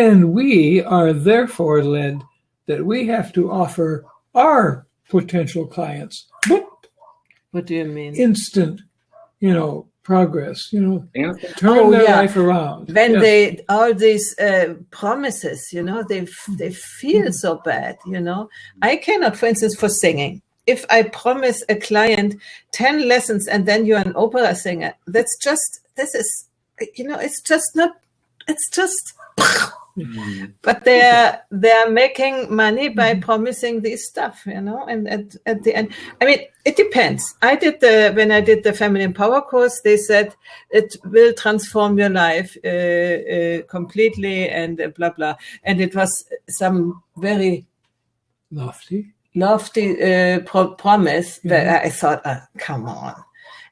And we are therefore led that we have to offer our potential clients, What do you mean? instant, progress, turn their life around. When they, all these promises, they feel so bad, I cannot, for instance, for singing. If I promise a client 10 lessons and then you're an opera singer, it's just not, it's just, but they're making money by promising this stuff, and at the end, I mean, it depends. When I did the Feminine Power course, they said it will transform your life completely and blah, blah. And it was some very lofty promise that I thought, come on.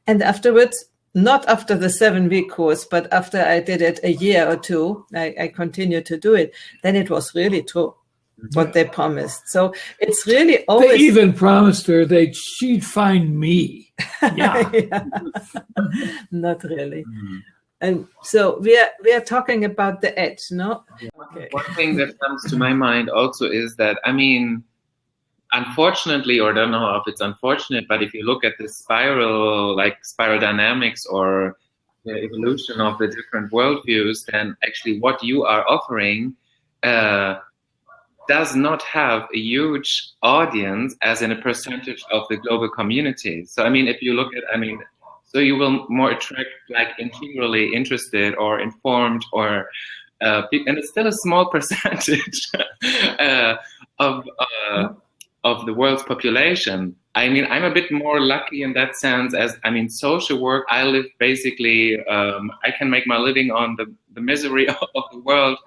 And afterwards, not after the 7-week course, but after I did it a year or two, I continued to do it. Then it was really true what they promised. So it's really always. They even promised her she'd find me. Yeah. Not really. And so we are talking about the edge, no? Yeah. Okay. One thing that comes to my mind also is that, I mean, unfortunately, or I don't know if it's unfortunate, but if you look at the spiral dynamics or the evolution of the different worldviews, then actually what you are offering does not have a huge audience as in a percentage of the global community. So, I mean, if you look at, so you will more attract integrally interested or informed or, and it's still a small percentage of the world's population. I mean, I'm a bit more lucky in that sense as, social work, I live basically, I can make my living on the misery of the world.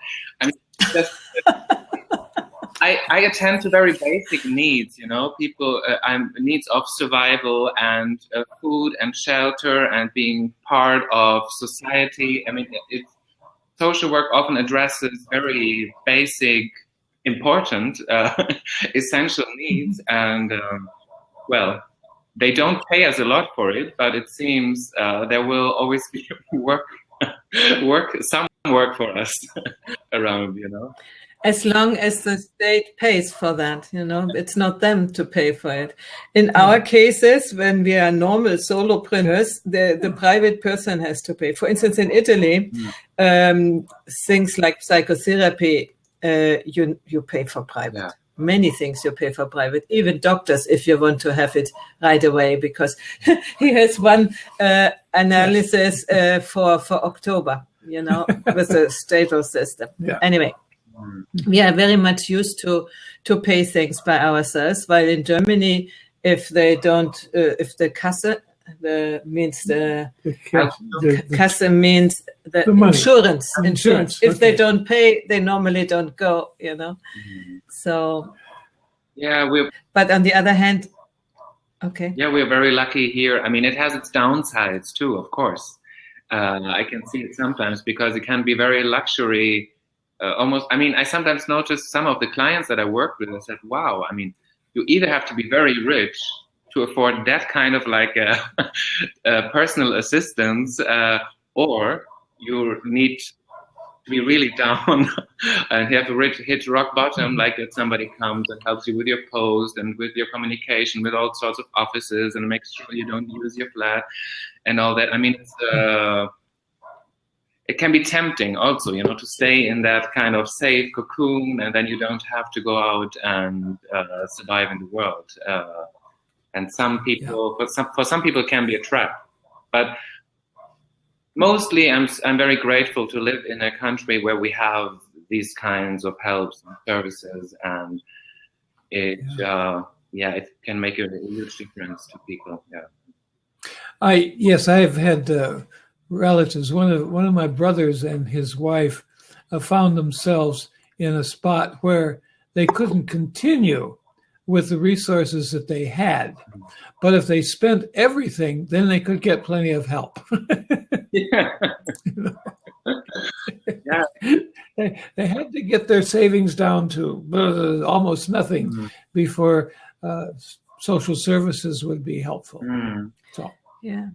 I attend to very basic needs, people, needs of survival and food and shelter and being part of society. Social work often addresses very basic, important, essential needs, and they don't pay us a lot for it, but it seems there will always be some work for us around, As long as the state pays for that, it's not them to pay for it. In our cases, when we are normal solopreneurs, the private person has to pay. For instance, in Italy, things like psychotherapy, you pay for private. Yeah. Many things you pay for private, even doctors, if you want to have it right away, because he has one analysis for October, with the statal system. Yeah. Anyway, we are very much used to pay things by ourselves, while in Germany, if they don't, if the Kasse, means the Kasse means the insurance. If they don't pay, they normally don't go, So, yeah, but on the other hand, okay. Yeah, we're very lucky here. It has its downsides too, of course. I can see it sometimes because it can be very luxury. Almost, I sometimes notice some of the clients that I work with, I said, wow, you either have to be very rich to afford that kind of personal assistance, or you need to be really down and you have to hit rock bottom, like that somebody comes and helps you with your post and with your communication with all sorts of offices and makes sure you don't use your flat and all that. It can be tempting also, to stay in that kind of safe cocoon, and then you don't have to go out and survive in the world. And some people, for some people, it can be a trap. But mostly, I'm very grateful to live in a country where we have these kinds of helps and services, and it it can make a huge difference to people. Yeah. I've had relatives. One of my brothers and his wife found themselves in a spot where they couldn't continue with the resources that they had, but if they spent everything, then they could get plenty of help. Yeah. Yeah. They had to get their savings down to almost nothing before social services would be helpful. Yeah.